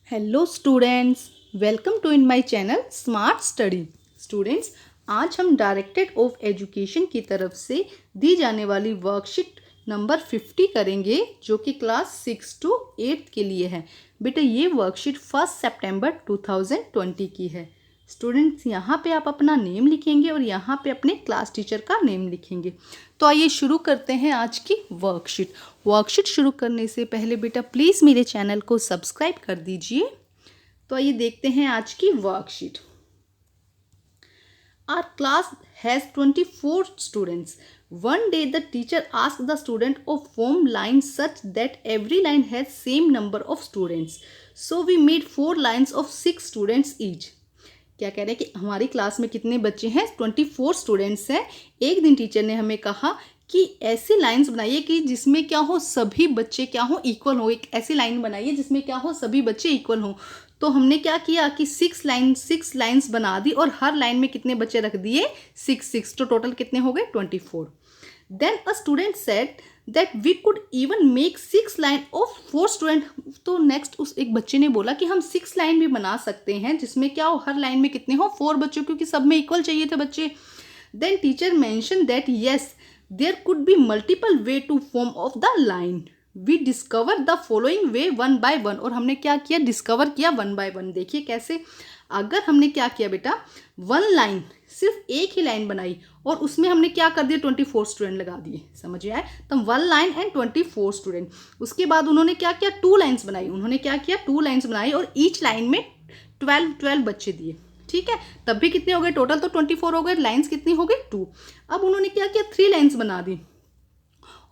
Hello students, welcome to in my channel smart study. Students, आज हम directorate of education की तरफ से दी जाने वाली वर्कशीट नंबर 50 करेंगे, जो कि क्लास 6 to 8 के लिए है। बेटा, ये वर्कशीट 1 सितंबर 2020 की है। स्टूडेंट्स, यहाँ पे आप अपना नेम लिखेंगे और यहाँ पे अपने क्लास टीचर का नेम लिखेंगे। तो आइए शुरू करते हैं आज की वर्कशीट शुरू करने से पहले बेटा प्लीज़ मेरे चैनल को सब्सक्राइब कर दीजिए। तो आइए देखते हैं आज की worksheet. Our class has 24 students. One day the teacher asked the student to form lines such that every line has same number of students. So we made 4 lines of 6 students each. क्या कह रहे हैं कि हमारी class में कितने बच्चे हैं? 24 स्टूडेंट्स हैं। एक दिन टीचर ने हमें कहा कि ऐसी लाइंस बनाइए कि जिसमें क्या हो, सभी बच्चे क्या हो, इक्वल हो। एक ऐसी लाइन बनाइए जिसमें क्या हो, सभी बच्चे इक्वल हो। तो हमने क्या किया कि 6 लाइंस बना दी और हर लाइन में कितने बच्चे रख दिए? 6। तो टोटल कितने हो गए? 24। Then a student said that we could even make 6 line of 4 student. तो नेक्स्ट उस एक बच्चे ने बोला कि हम 6 लाइन भी बना सकते हैं जिसमें क्या हो, हर लाइन में कितने हो, 4 बच्चों, क्योंकि सब में इक्वल चाहिए थे बच्चे। Then teacher mention that yes there could be multiple way to form of the line. We discover the following way one by one. और हमने क्या किया? डिस्कवर किया वन बाय वन। देखिए कैसे। अगर हमने क्या किया बेटा, वन लाइन, सिर्फ एक ही लाइन बनाई और उसमें हमने क्या कर दिया? 24 स्टूडेंट लगा दिए। समझ में आए? तो वन लाइन एंड 24 स्टूडेंट। उसके बाद उन्होंने क्या किया? 2 लाइन्स बनाई। उन्होंने क्या किया? 2 लाइन्स बनाई और ईच लाइन में 12 बच्चे दिए। ठीक है, तब भी कितने हो गए? टोटल तो 24 हो गए। लाइन्स कितनी हो गई? 2। अब उन्होंने क्या किया? 3 लाइन्स बना दी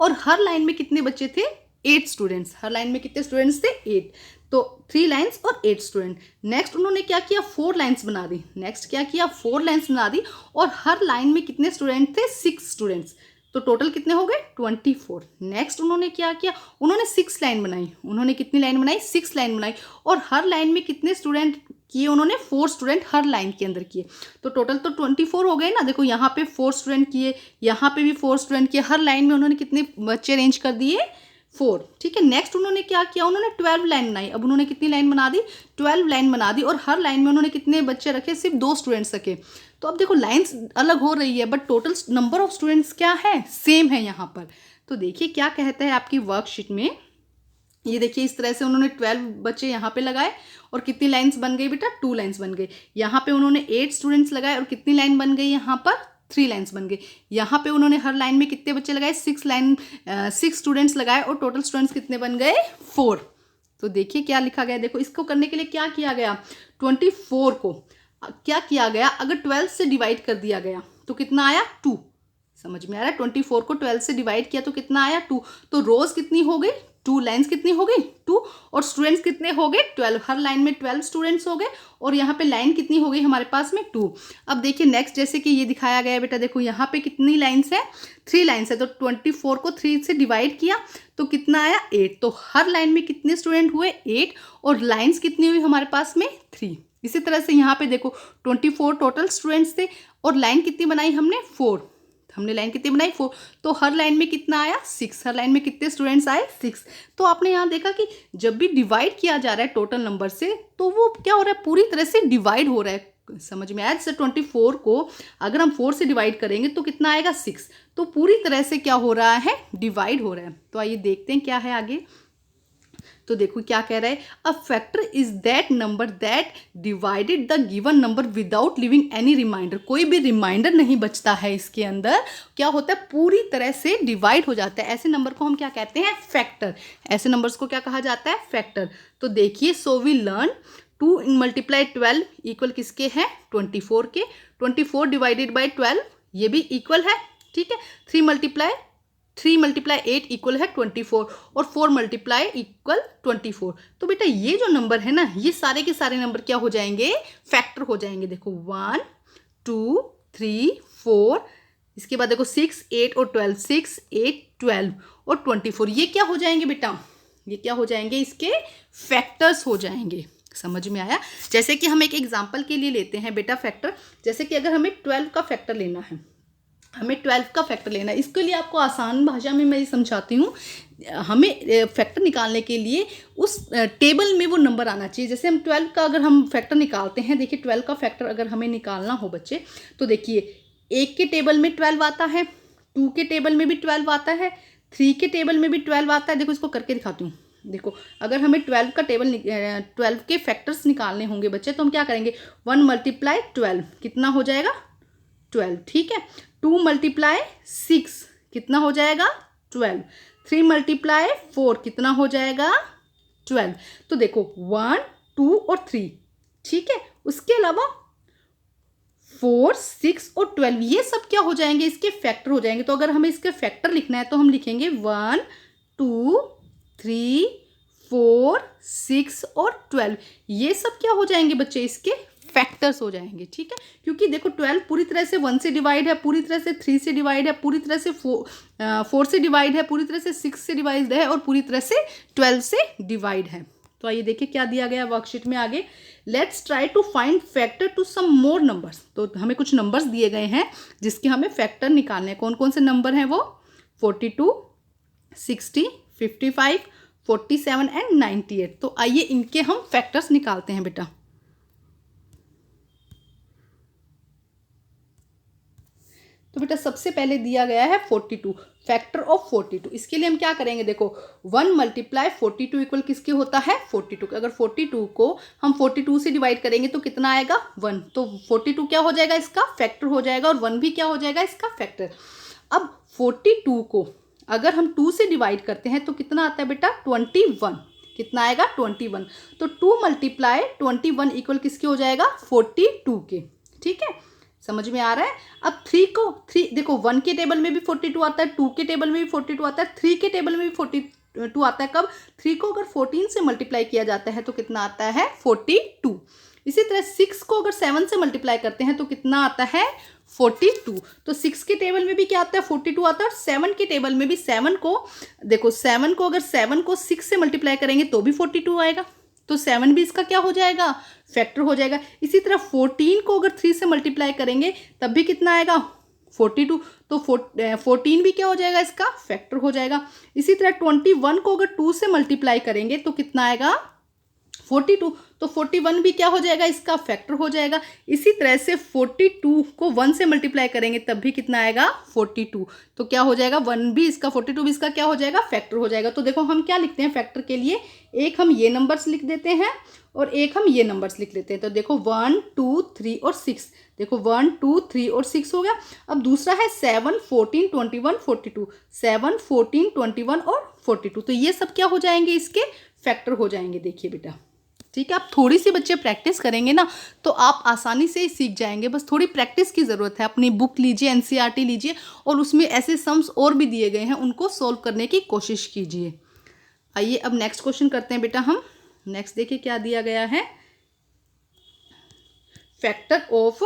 और हर लाइन में कितने बच्चे थे? 8 स्टूडेंट्स। हर लाइन में कितने स्टूडेंट्स थे? 8। तो 3 लाइन्स और 8 स्टूडेंट। नेक्स्ट उन्होंने क्या किया? 4 लाइन्स बना दी। नेक्स्ट क्या किया? 4 लाइन्स बना दी और हर लाइन में कितने स्टूडेंट थे? 6 स्टूडेंट्स। तो टोटल कितने हो गए? 24। नेक्स्ट उन्होंने क्या किया? उन्होंने 6 लाइन बनाई। उन्होंने कितनी लाइन बनाई? 6 लाइन बनाई और हर लाइन में कितने स्टूडेंट किए? उन्होंने 4 स्टूडेंट हर लाइन के अंदर किए। तो टोटल तो 24 हो गए ना। देखो यहाँ पे 4 स्टूडेंट किए, यहाँ पे भी 4 स्टूडेंट किए। हर लाइन में उन्होंने कितने बच्चे अरेंज कर दिए? 4। ठीक है, नेक्स्ट उन्होंने क्या किया? उन्होंने 12 लाइन बनाई। अब उन्होंने कितनी लाइन बना दी? 12 लाइन बना दी और हर लाइन में उन्होंने कितने बच्चे रखे? सिर्फ 2 स्टूडेंट्स रखे। तो अब देखो लाइन्स अलग हो रही है but total number of students क्या है? सेम है यहाँ पर। तो देखिए क्या कहता है आपकी वर्कशीट में। ये देखिए इस तरह से उन्होंने 12 बच्चे यहाँ पे लगाए और कितनी लाइन्स बन गई बेटा? 2 लाइन्स बन गई। यहाँ पे उन्होंने 8 स्टूडेंट्स लगाए और कितनी लाइन बन गई? यहाँ पर 3 लाइन्स बन गई। यहाँ पे उन्होंने हर लाइन में कितने बच्चे लगाए? 6 स्टूडेंट्स लगाए और टोटल स्टूडेंट्स कितने बन गए? 4। तो देखिए क्या लिखा गया। देखो इसको करने के लिए क्या किया गया? 24 को क्या किया गया? अगर 12 से डिवाइड कर दिया गया तो कितना आया? 2। समझ में आ रहा है? 24 को 12 से डिवाइड किया तो कितना आया? 2। तो रोज कितनी हो गई? 2। लाइन्स कितनी हो गई? 2। और स्टूडेंट्स कितने हो गए? 12। हर लाइन में 12 स्टूडेंट्स हो गए और यहाँ पे लाइन कितनी हो गई हमारे पास में? 2। अब देखिए नेक्स्ट, जैसे कि ये दिखाया गया है बेटा, देखो यहाँ पे कितनी लाइन्स है? 3 लाइन्स है। तो 24 को 3 से डिवाइड किया तो कितना आया? 8। तो हर लाइन में कितने स्टूडेंट हुए? 8। और लाइन्स कितनी हुई हमारे पास में? 3। इसी तरह से यहाँ पे देखो 24 टोटल स्टूडेंट्स थे और लाइन कितनी बनाई हमने? 4। हमने लाइन कितनी बनाई? 4। तो हर लाइन में कितना आया? 6। हर लाइन में कितने स्टूडेंट्स आए? 6। तो आपने यहाँ देखा कि जब भी डिवाइड किया जा रहा है टोटल नंबर से तो वो क्या हो रहा है? पूरी तरह से डिवाइड हो रहा है। समझ में आया? जैसे 24 को अगर हम 4 से डिवाइड करेंगे तो कितना आएगा? 6। तो पूरी तरह से क्या हो रहा है? डिवाइड हो रहा है। तो आइए देखते हैं क्या है आगे। तो देखो क्या कह रहा है। A factor is that number that divided the given number without leaving any remainder. कोई भी रिमाइंडर नहीं बचता है इसके अंदर। क्या होता है? पूरी तरह से डिवाइड हो जाता है। ऐसे नंबर को हम क्या कहते हैं? फैक्टर। ऐसे नंबर्स को क्या कहा जाता है? फैक्टर। तो देखिए, so we learn 2 multiply 12 equal किसके हैं? 24 के। 24 डिवाइडेड बाई 12 ये भी इक्वल है। ठीक है, 3 मल्टीप्लाई 8 इक्वल है 24 और 4 मल्टीप्लाई इक्वल 24। तो बेटा ये जो नंबर है ना, ये सारे के सारे नंबर क्या हो जाएंगे? फैक्टर हो जाएंगे। देखो 1 2 3 4, इसके बाद देखो 6 8 और 12, 6 8 12 और 24, ये क्या हो जाएंगे बेटा? ये क्या हो जाएंगे? इसके फैक्टर्स हो जाएंगे। समझ में आया? जैसे कि हम एक एग्जाम्पल के लिए लेते हैं बेटा फैक्टर। जैसे कि अगर हमें 12 का फैक्टर लेना है हमें 12 का फैक्टर लेना है। इसके लिए आपको आसान भाषा में मैं ये समझाती हूँ। हमें फैक्टर निकालने के लिए उस टेबल में वो नंबर आना चाहिए। जैसे हम 12 का अगर हम फैक्टर निकालते हैं, देखिए 12 का फैक्टर अगर हमें निकालना हो बच्चे, तो देखिए 1 के टेबल में 12 आता है, 2 के टेबल में भी 12 आता है, 3 के टेबल में भी 12 आता है। देखो इसको करके दिखाती हूँ। देखो अगर हमें 12 का टेबल 12 के फैक्टर्स निकालने होंगे बच्चे, तो हम क्या करेंगे, 1 × 12 कितना हो जाएगा, 12, ठीक है। 2 × 6 कितना हो जाएगा, 12। 3 × 4 कितना हो जाएगा, 12। तो देखो 1, 2 और 3, ठीक है। उसके अलावा 4, 6 और 12 ये सब क्या हो जाएंगे, इसके फैक्टर हो जाएंगे। तो अगर हमें इसके फैक्टर लिखना है तो हम लिखेंगे 1, 2, 3, 4, 6 और 12। ये सब क्या हो जाएंगे बच्चे, इसके फैक्टर्स हो जाएंगे, ठीक है। क्योंकि देखो 12 पूरी तरह से 1 से डिवाइड है, पूरी तरह से 3 से डिवाइड है, पूरी तरह से 4 से डिवाइड है, पूरी तरह से 6 से डिवाइड है और पूरी तरह से 12 से डिवाइड है। तो आइए देखिए क्या दिया गया वर्कशीट में आगे। Let's try to find factor to some more numbers. तो हमें कुछ नंबर्स दिए गए हैं जिसके हमें फैक्टर निकालने हैं। कौन कौन से नंबर हैं वो, 42, 60, 55, 47 एंड 98। तो आइए इनके हम फैक्टर्स निकालते हैं बेटा। तो बेटा सबसे पहले दिया गया है 42, फैक्टर ऑफ 42। इसके लिए हम क्या करेंगे, देखो 1 × 42 इक्वल किसके होता है, 42। अगर 42 को हम 42 से डिवाइड करेंगे तो कितना आएगा, 1। तो 42 क्या हो जाएगा, इसका फैक्टर हो जाएगा, और 1 भी क्या हो जाएगा, इसका फैक्टर। अब 42 को अगर हम 2 से डिवाइड करते हैं तो कितना आता है बेटा, 21। कितना आएगा, 21। तो 2 × 21 इक्वल किसके हो जाएगा, 42 के, ठीक है। समझ में आ रहा है। अब 3 देखो 1 के टेबल में भी 42 आता है, 2 के टेबल में भी 42 आता है, 3 के टेबल में भी 42 आता है। कब, 3 को अगर 14 से मल्टीप्लाई किया जाता है तो कितना आता है, 42। इसी तरह 6 को अगर 7 से मल्टीप्लाई करते हैं तो कितना आता है, 42। तो 6 के टेबल में भी क्या आता है, 42 आता है, और 7 के टेबल में भी 7 को देखो 7 को अगर 7 को 6 से मल्टीप्लाई करेंगे तो भी 42 आएगा। तो 7 भी इसका क्या हो जाएगा, फैक्टर हो जाएगा। इसी तरह 14 को अगर 3 से मल्टीप्लाई करेंगे तब भी कितना आएगा, 42। तो 14 भी क्या हो जाएगा, इसका फैक्टर हो जाएगा। इसी तरह 21 को अगर 2 से मल्टीप्लाई करेंगे तो कितना आएगा, 42। तो 41 भी क्या हो जाएगा, इसका फैक्टर हो जाएगा। इसी तरह से 42 को 1 से मल्टीप्लाई करेंगे तब भी कितना आएगा, 42। तो क्या हो जाएगा, 1 भी इसका, 42 भी इसका क्या हो जाएगा, फैक्टर हो जाएगा। तो देखो हम क्या लिखते हैं फैक्टर के लिए, एक हम ये नंबर्स लिख देते हैं और एक हम ये नंबर्स लिख लेते हैं। तो देखो 1, 2, 3 और 6। देखो 1, 2, 3 और 6 हो गया। अब दूसरा है 7, 14, 21, 42। 7, 14, 21 और 42। तो ये सब क्या हो जाएंगे, इसके फैक्टर हो जाएंगे। देखिए बेटा, ठीक है। आप थोड़ी सी बच्चे प्रैक्टिस करेंगे ना तो आप आसानी से ही सीख जाएंगे। बस थोड़ी प्रैक्टिस की ज़रूरत है। अपनी बुक लीजिए, एनसीईआरटी लीजिए और उसमें ऐसे सम्स और भी दिए गए हैं, उनको सोल्व करने की कोशिश कीजिए। आइए अब नेक्स्ट क्वेश्चन करते हैं बेटा हम। नेक्स्ट देखिए क्या दिया गया है, फैक्टर ऑफ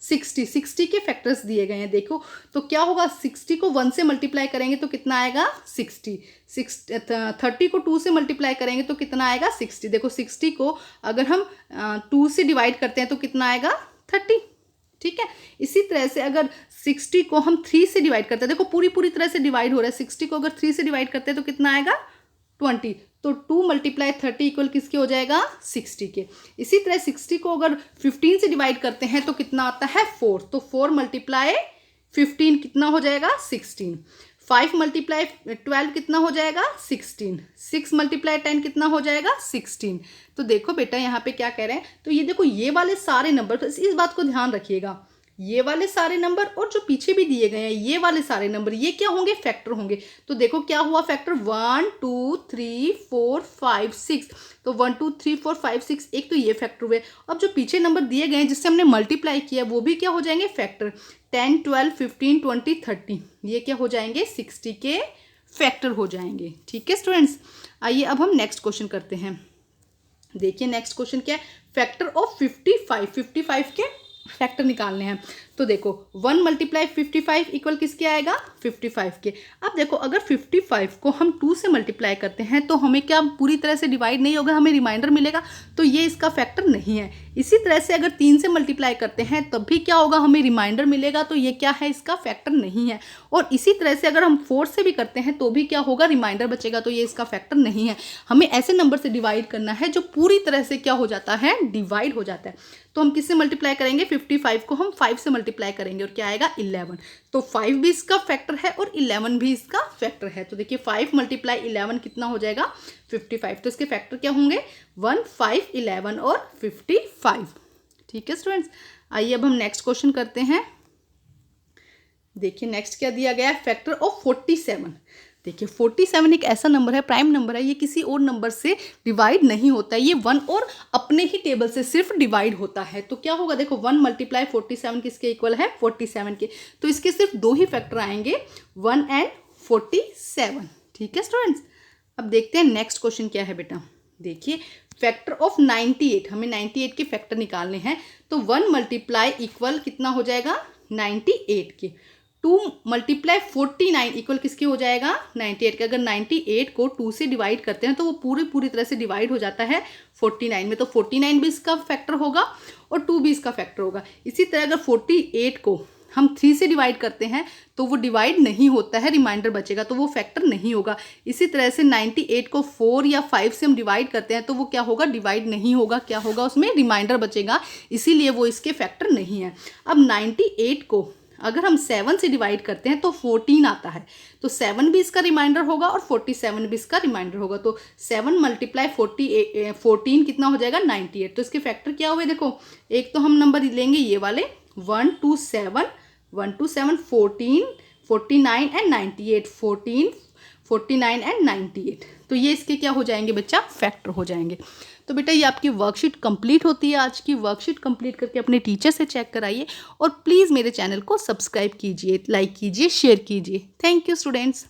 60 के फैक्टर्स दिए गए हैं। देखो तो क्या होगा, 60 को 1 से मल्टीप्लाई करेंगे तो कितना आएगा, 60। 30 को 2 से मल्टीप्लाई करेंगे तो कितना आएगा, 60। देखो 60 को अगर हम 2 से डिवाइड करते हैं तो कितना आएगा, 30, ठीक है। इसी तरह से अगर 60 को हम 3 से डिवाइड करते हैं, देखो पूरी तरह से डिवाइड हो रहा है। 60 को अगर 3 से डिवाइड करते हैं तो कितना आएगा, 20। तो 2 × 30 इक्वल किसके हो जाएगा, 60 के। इसी तरह 60 को अगर 15 से डिवाइड करते हैं तो कितना आता है, 4। तो 4 × 15 कितना हो जाएगा, 16। 5 × 12 कितना हो जाएगा, 16। 6 × 10 कितना हो जाएगा, 16। तो देखो बेटा यहाँ पे क्या कह रहे हैं, तो ये देखो ये वाले सारे नंबर, तो इस बात को ध्यान रखिएगा, ये वाले सारे नंबर और जो पीछे भी दिए गए हैं ये वाले सारे नंबर, ये क्या होंगे, फैक्टर होंगे। तो देखो क्या हुआ फैक्टर, 1, 2, 3, 4, 5, 6। तो 1, 2, 3, 4, 5, 6 एक तो ये फैक्टर हुए। अब जो पीछे नंबर दिए गए हैं जिससे हमने मल्टीप्लाई किया वो भी क्या हो जाएंगे, फैक्टर। 10, 12, 15, 20, 30 ये क्या हो जाएंगे, 60 के फैक्टर हो जाएंगे। ठीक है स्टूडेंट्स, आइए अब हम नेक्स्ट क्वेश्चन करते हैं। देखिए नेक्स्ट क्वेश्चन क्या है, फैक्टर ऑफ 55 के फैक्टर निकालने हैं। तो देखो 1 मल्टीप्लाई 55 इक्वल किसके आएगा, 55 के। अब देखो अगर 55 को हम 2 से मल्टीप्लाई करते हैं तो हमें क्या पूरी तरह से डिवाइड नहीं होगा, हमें रिमाइंडर मिलेगा, तो ये इसका फैक्टर नहीं है। इसी तरह से अगर 3 से मल्टीप्लाई करते हैं तब भी क्या होगा, हमें रिमाइंडर मिलेगा, तो ये क्या है, इसका फैक्टर नहीं है। और इसी तरह से अगर हम 4 से भी करते हैं तो भी क्या होगा, रिमाइंडर बचेगा, तो ये इसका फैक्टर नहीं है। हमें ऐसे नंबर से डिवाइड करना है जो पूरी तरह से क्या हो जाता है, डिवाइड हो जाता है। तो हम किससे मल्टीप्लाई करेंगे, 55 को हम 5 से मल्टीप्लाई करेंगे और क्या आएगा, 11। तो 5 भी इसका फैक्टर है और 11 भी इसका फैक्टर है। तो देखिए 5 मल्टीप्लाई 11 कितना हो जाएगा, 55। तो इसके फैक्टर क्या होंगे, 1, 5, 11 और 55। ठीक है स्टूडेंट्स, आइए अब हम नेक्स्ट क्वेश्चन करते हैं। देखिए नेक्स्ट क्या दिया गया है, फैक्टर ऑफ 47। देखिए 47 एक ऐसा नंबर है, प्राइम नंबर है, ये किसी और नंबर से डिवाइड नहीं होता है, ये 1 और अपने ही टेबल से सिर्फ डिवाइड होता है। तो क्या होगा, देखो 1 मल्टीप्लाई 47 किसके इक्वल है, 47 के। तो इसके सिर्फ 2 ही फैक्टर आएंगे, 1 एंड 47। ठीक है स्टूडेंट्स, अब देखते हैं नेक्स्ट क्वेश्चन क्या है बेटा। देखिए फैक्टर ऑफ 98, हमें 98 के फैक्टर निकालने हैं। तो 1 मल्टीप्लाई इक्वल कितना हो जाएगा, 98 के। 2 मल्टीप्लाई 49 इक्वल किसके हो जाएगा, 98 के। अगर 98 को 2 से डिवाइड करते हैं तो वो पूरी तरह से डिवाइड हो जाता है 49 में, तो 49 भी इसका फैक्टर होगा और 2 भी इसका फैक्टर होगा। इसी तरह अगर 48 को हम 3 से डिवाइड करते हैं तो वो डिवाइड नहीं होता है, रिमाइंडर बचेगा, तो वो फैक्टर नहीं होगा। इसी तरह से 98 को 4 या 5 से हम डिवाइड करते हैं तो वो क्या होगा, डिवाइड नहीं होगा, क्या होगा, उसमें रिमाइंडर बचेगा, इसीलिए वो इसके फैक्टर नहीं है। अब 98 को अगर हम 7 से डिवाइड करते हैं तो 14 आता है, तो 7 भी इसका रिमाइंडर होगा और 47 भी इसका रिमाइंडर होगा। तो 7 मल्टीप्लाई 14 कितना हो जाएगा, 98। तो इसके फैक्टर क्या हुए, देखो एक तो हम नंबर लेंगे ये वाले 1 2 7 14, 49 एंड 98, 14, 49 एंड 98। तो ये इसके क्या हो जाएंगे बच्चा, फैक्टर हो जाएंगे। तो बेटा ये आपकी वर्कशीट कंप्लीट होती है। आज की वर्कशीट कंप्लीट करके अपने टीचर से चेक कराइए और प्लीज़ मेरे चैनल को सब्सक्राइब कीजिए, लाइक कीजिए, शेयर कीजिए। Thank you students.